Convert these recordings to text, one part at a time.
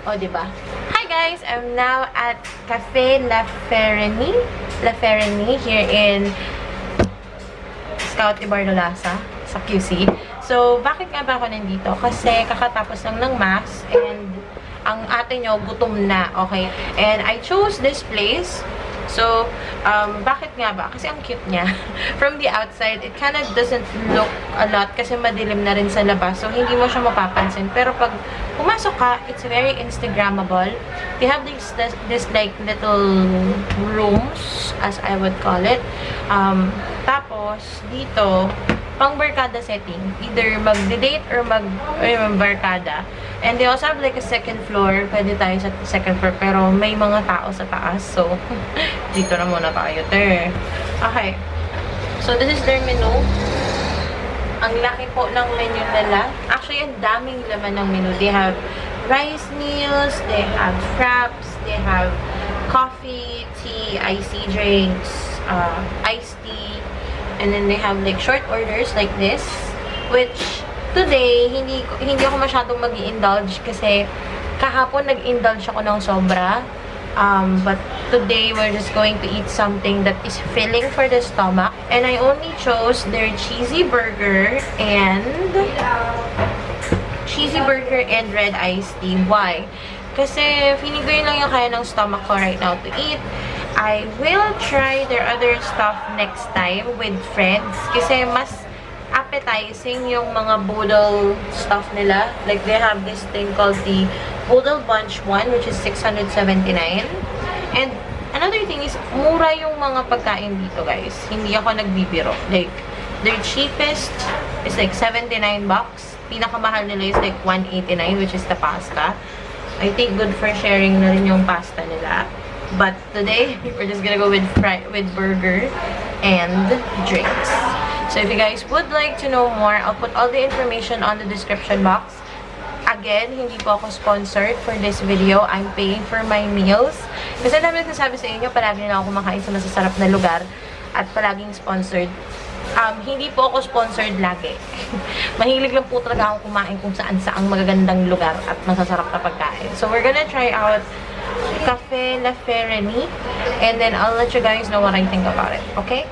O, diba? Hi guys! I'm now at Cafe La Ferennie here in Scout Ibardolasa sa QC. So, bakit nga ba ako nandito? Kasi kakatapos lang ng mass and ang ate nyo gutom na, okay? And I chose this place. So, bakit nga ba? Kasi ang cute niya. From the outside, it kind of doesn't look a lot kasi madilim na rin sa labas. So, hindi mo siya mapapansin. Pero pag pumasok ka, it's very Instagrammable. They have this like little rooms, as I would call it. Tapos, dito, pang barkada setting. Either mag-date or mag-barkada. And they also have like a second floor. Pwede tayo sa second floor. Pero may mga tao sa taas. So, dito na muna tayo. There. Okay. So, this is their menu. Ang laki po ng menu nila. Actually, ang daming laman ng menu. They have rice meals. They have fraps. They have coffee, tea, icy drinks, iced tea. And then they have like short orders like this. Which, today, hindi ako masyadong mag-i-indulge kasi kahapon nag-indulge ako ng sobra. But today, we're just going to eat something that is filling for the stomach. And I only chose their cheesy burger and red iced tea. Why? Kasi feeling ko yun lang yung kaya ng stomach ko right now to eat. I will try their other stuff next time with friends. Kasi mas appetizing yung mga boodle stuff nila. Like, they have this thing called the boodle bunch one, which is 679. And another thing is, mura yung mga pagkain dito, guys. Hindi ako nagbibiro. Like, their cheapest is like 79 bucks. Pinakamahal nila is like 189, which is the pasta. I think good for sharing na rin yung pasta nila. But today, we're just gonna go with burger and drinks. So if you guys would like to know more, I'll put all the information on the description box. Again, hindi po ako sponsored for this video. I'm paying for my meals. Kasi dami nasasabi sa inyo, palagi na ako kumakain sa masasarap na lugar at palaging sponsored. Hindi po ako sponsored lagi. Mahilig lang po talaga akong kumain kung saan-saang magagandang lugar at masasarap na pagkain. So we're gonna try out Cafe La Ferennie, and then I'll let you guys know what I think about it, okay?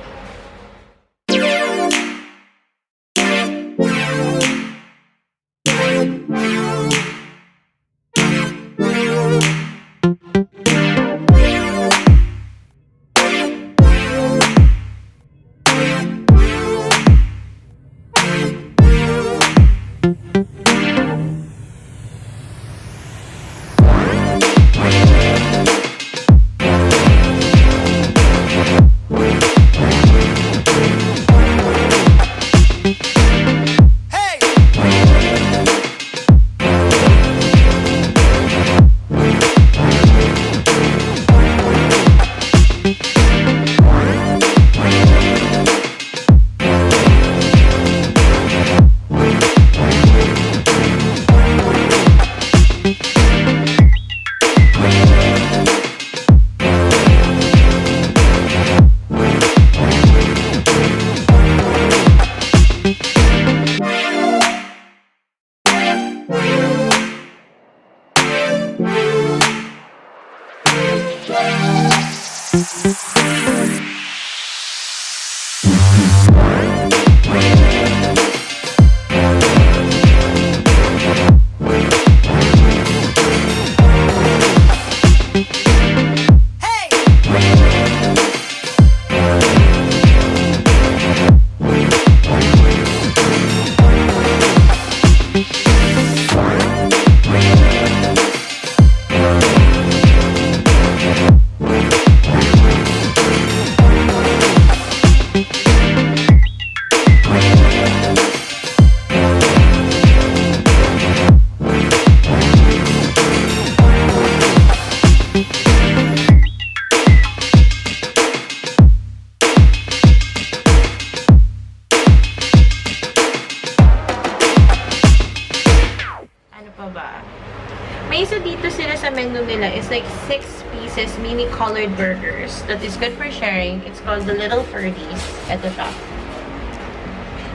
May isa dito sila sa menu nila. It's like 6 pieces mini colored burgers that is good for sharing. It's called the Little Ferdies. Ito siya.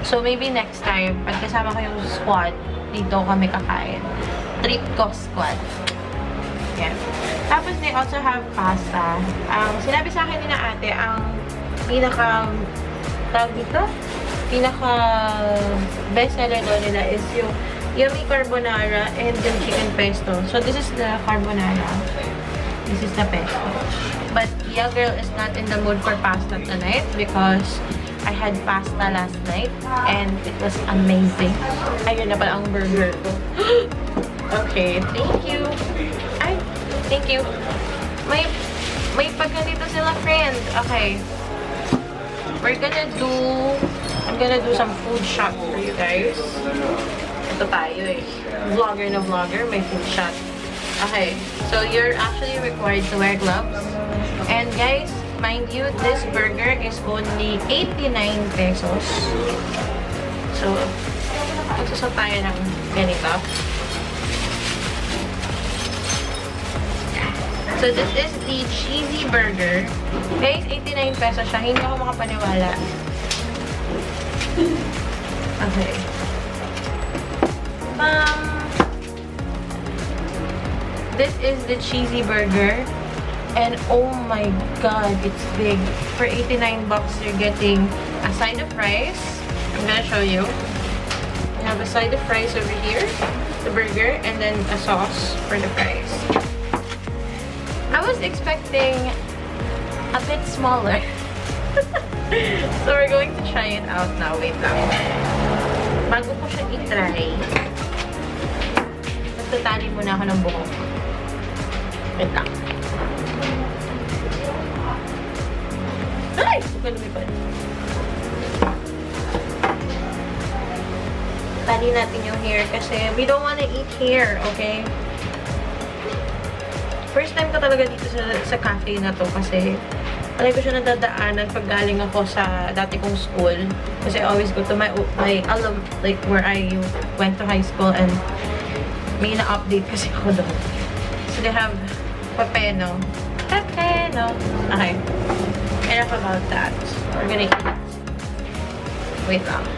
So, maybe next time, pag kasama ko yung squad, dito kami kakain. Treat ko squad. chicken. Tapos, they also have pasta. Sinabi sa akin ni na ate, ang tawag dito? Best seller daw nila is yung yummy carbonara and yung chicken pesto. So, this is the carbonara. This is the pesto. But, yeah, girl is not in the mood for pasta tonight because I had pasta last night and it was amazing. Ayun na pala ang burger ko. Okay, thank you. Ay, thank you. May pagganito sila, friend. Okay. I'm gonna do some food shot for you guys. Ito tayo eh. Vlogger na vlogger, may food shot. Okay, so you're actually required to wear gloves. And guys, mind you, this burger is only 89 pesos. So, magsusot tayo ng ganito. So, this is the cheesy burger. Guys, 89 pesos siya. Hindi ako makapaniwala. Okay. This is the cheesy burger. And oh my god, it's big. For 89 bucks, you're getting a side of rice. I'm gonna show you. You have a side of fries over here, the burger, and then a sauce for the fries. I was expecting a bit smaller. So we're going to try it out now. Wait lang. Bago ko siya i-try, magtatali muna ako ng buhok. Wait lang. Ay! Huwag ka lumipad. Tali natin yung hair kasi we don't wanna eat hair, okay? First time ko talaga dito sa cafe na to kasi alay ko siya nadadaanan pag galing ako sa dati kong school. Kasi I always go to my like where I went to high school and may na-update kasi ako doon. So they have papeno. Papeno. Okay. Enough about that. We're gonna eat. Wait lang.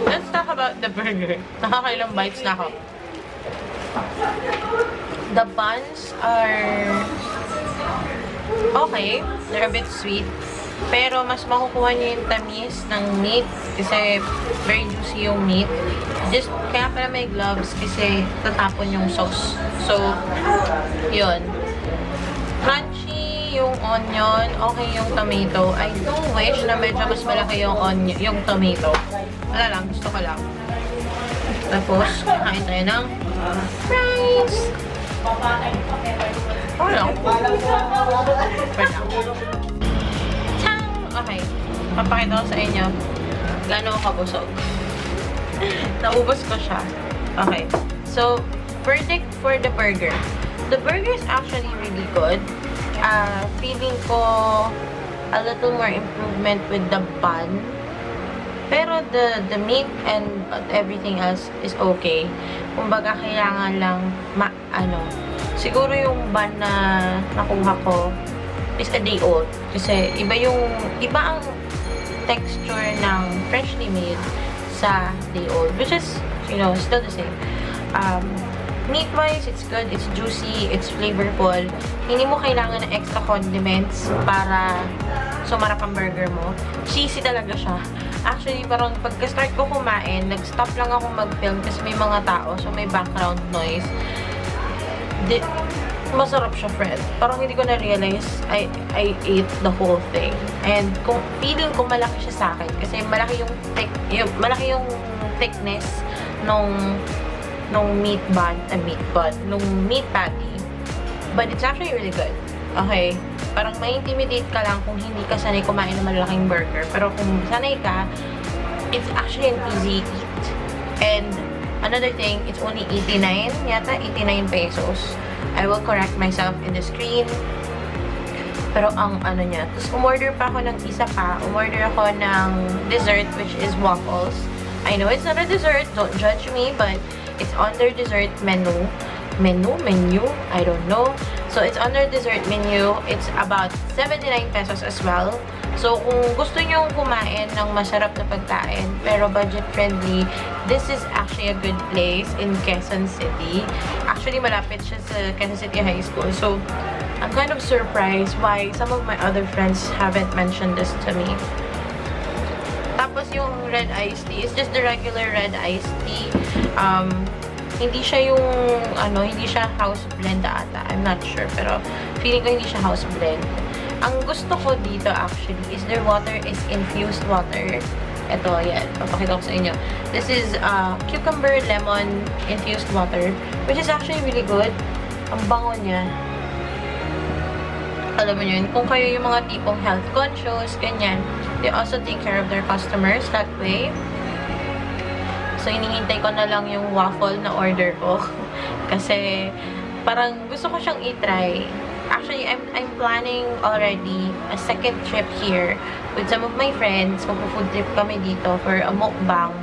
Let's talk about the burger. Nakakailang bites na ako. The buns are okay. They're a bit sweet. Pero mas makukuha niyo yung tamis ng meat kasi very juicy yung meat. Just, kaya pala may gloves kasi tatapon yung sauce. So, yun. Crunchy yung onion, okay yung tomato. I do wish na medyo mas malaki yung onion, yung tomato. Wala lang, gusto ko lang. Tapos, kain tayo ng fries. Okay lang. Wait lang. Tang! Okay. Papakita ko sa inyo gano'n ako kabusog. Naubos ko siya. Okay. So, verdict for the burger. The burger is actually really good. Feeling ko a little more improvement with the bun. Pero the meat and everything else is okay. Kumbaga, kailangan lang siguro yung bun na nakuha ko is a day old. Kasi iba ang texture ng freshly made sa day old. Which is, still the same. Meat-wise, it's good. It's juicy. It's flavorful. Hindi mo kailangan ng extra condiments para sumarap ang burger mo. Cheesy talaga siya. Actually, parang pagka-start ko kumain, nag-stop lang ako mag-film kasi may mga tao. So, may background noise. Masarap siya, friend. Parang hindi ko na-realize I ate the whole thing. And feeling ko malaki siya sa akin. Kasi malaki yung thickness nung nung meat bun, nung meat patty. But it's actually really good. Okay? Parang may intimidate ka lang kung hindi ka sanay kumain ng malalaking burger. Pero kung sanay ka, it's actually an easy eat. And another thing, it's only 89 yata, 89 pesos. I will correct myself in the screen. Pero ang ano niya. Tapos umorder pa ako ng isa pa. Umorder ako ng dessert, which is waffles. I know it's not a dessert, don't judge me, but it's on their dessert menu. Menu? I don't know. So, it's on their dessert menu. It's about 79 pesos as well. So, kung gusto nyo kumain ng masarap na pagkain, pero budget-friendly, this is actually a good place in Quezon City. Actually, malapit siya sa Quezon City High School. So, I'm kind of surprised why some of my other friends haven't mentioned this to me. Tapos, yung red iced tea is just the regular red iced tea. Hindi siya yung, hindi siya house blend ata. I'm not sure, pero feeling ko hindi siya house blend. Ang gusto ko dito actually is their water is infused water. Ito, yan. Papakita ko sa inyo. This is cucumber lemon infused water, which is actually really good. Ang bango niya. Alam mo yun, kung kayo yung mga tipong health conscious, ganyan, they also take care of their customers that way. So, hinihintay ko na lang yung waffle na order ko. Kasi, parang gusto ko siyang i-try. Actually, I'm planning already a second trip here with some of my friends. Magpo-food trip kami dito for a mukbang.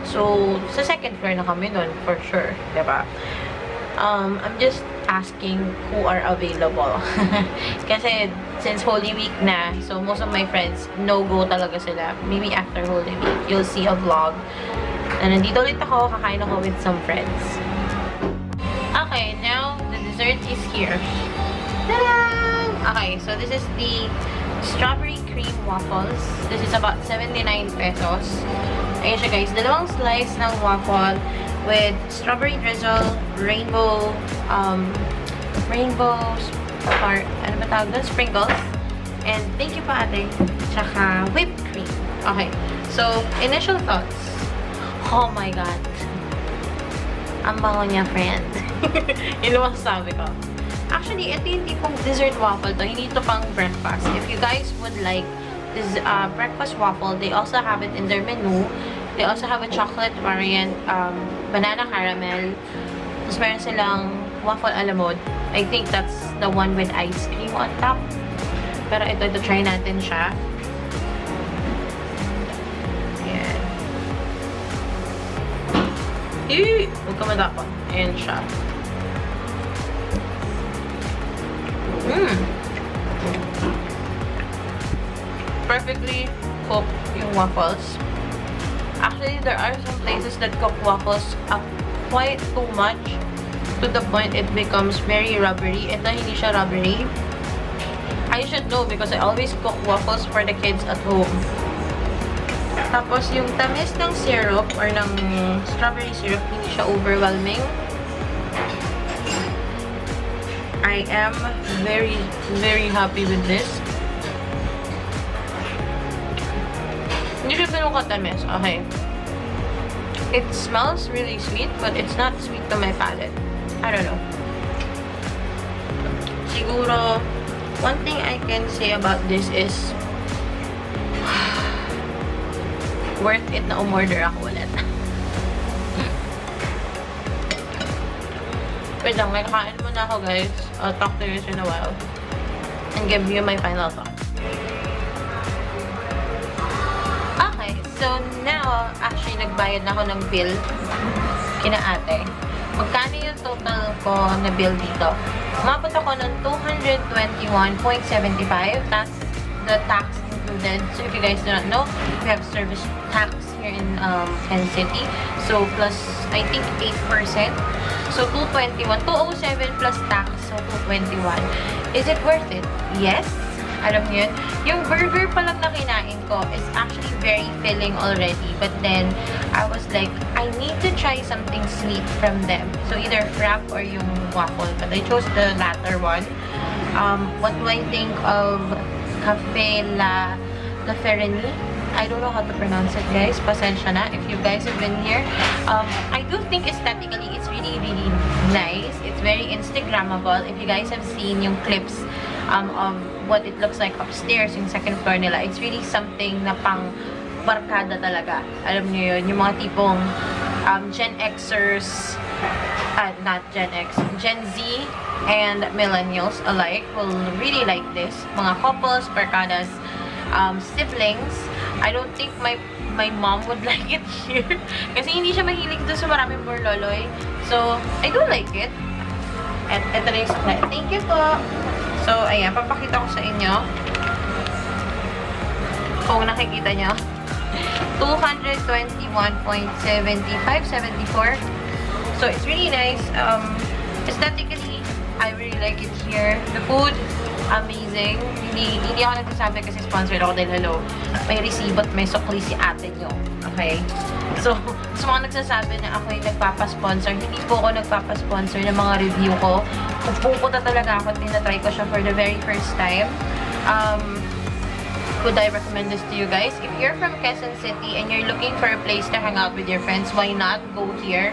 So, sa second floor na kami nun, for sure. Diba? I'm just asking who are available. Kasi, since Holy Week na, so most of my friends, no-go talaga sila. Maybe after Holy Week, you'll see a vlog. And nandito ulit ako, kakain ako with some friends. Okay, now, the dessert is here. Ta-da! Okay, so this is the strawberry cream waffles. This is about 79 pesos. Ayun siya guys, dalawang slice ng waffle with strawberry drizzle, rainbow ano ba tawag doon? Sprinkles. And thank you pa ate. Tsaka whipped cream. Okay, so initial thoughts. Oh my god. Ang bango niya, friend. Yun lang masasabi ko. Actually, ito yung tipong dessert waffle to. Hindi ito pang breakfast. If you guys would like this breakfast waffle, they also have it in their menu. They also have a chocolate variant, banana caramel. Tapos meron silang waffle a la mode. I think that's the one with ice cream on top. Pero ito try natin siya. Ayan. Huwag ka matapon. Ayan siya. Perfectly cooked yung waffles. Actually, there are some places that cook waffles quite too much to the point it becomes very rubbery. Ito, hindi siya rubbery. I should know because I always cook waffles for the kids at home. Tapos, yung tamis ng syrup or ng strawberry syrup, hindi siya overwhelming. I am very, very happy with this. Hindi siya ganun katamis. Okay. It smells really sweet, but it's not sweet to my palate. I don't know. Siguro, one thing I can say about this is worth it na umorder ako ulit. Wait lang, may kakain muna ako guys. I'll talk to you in a while and give you my final thoughts. Okay, so now, actually, nagbayad na ako ng bill kina ate. Magkano yung total ko na bill dito? Umabot ako ng 221.75. That's the tax included. So, if you guys do not know, we have service tax here in Quezon City. So, plus, I think, 8%. So, 221. 207 plus tax. So, 221. Is it worth it? Yes. Alam niyo yun? Yung burger pa lang na kinain ko is actually very filling already. But then, I was like, I need to try something sweet from them. So, either frap or yung waffle. But I chose the latter one. What do I think of Cafe La Ferennie I don't know how to pronounce it, guys. Pasensya na if you guys have been here. I do think aesthetically, it's really, really nice. It's very Instagrammable. If you guys have seen yung clips of what it looks like upstairs, yung second floor nila, it's really something na pang barkada talaga. Alam niyo yun, yung mga tipong Gen Xers, not Gen X, Gen Z and millennials alike will really like this. Mga couples, barkadas, siblings. I don't think my mom would like it here. Kasi hindi siya mahilig doon sa maraming borloloy. So, I do like it. At ito na yung supply. Thank you po. So, ayan. Papakita ko sa inyo. Kung nakikita nyo. 221.7574. So, it's really nice. Aesthetically, I really like it here. The food, amazing. Hindi ako nagsasabi kasi sponsored ako dahil hello, may receipt, may sukli si ate nyo. Okay? So, sa mga nagsasabi na ako yung nagpapasponsor, hindi po ako nagpapasponsor ng mga review ko. Kung pupunta talaga ako, tinatry ko siya for the very first time. Would I recommend this to you guys? If you're from Quezon City and you're looking for a place to hang out with your friends, why not go here?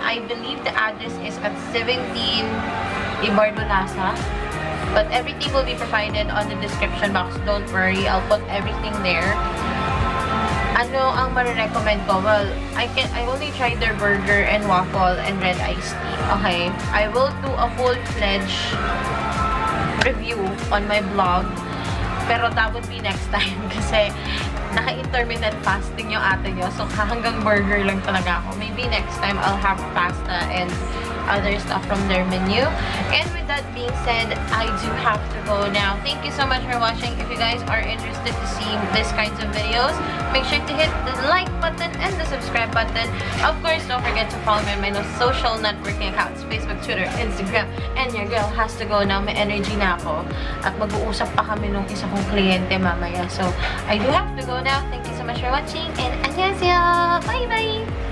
I believe the address is at 17 Ibardolasa. But everything will be provided on the description box. Don't worry, I'll put everything there. Ano ang marirecommend ko? Well, I only tried their burger and waffle and red iced tea. Okay, I will do a full-fledged review on my blog. Pero that would be next time kasi naka-intermittent fasting yung ate nyo. So, hanggang burger lang talaga ako. Maybe next time I'll have pasta and other stuff from their menu. And with that being said, I do have to go now. Thank you so much for watching. If you guys are interested to see these kinds of videos, make sure to hit the like button and the subscribe button. Of course, don't forget to follow me on my social networking accounts, Facebook, Twitter, Instagram. And your girl has to go now. May energy na ako. At mag-uusap pa kami nung isa kong kliyente mamaya. So, I do have to go now. Thank you so much for watching. And annyeonghaseyo! Bye-bye!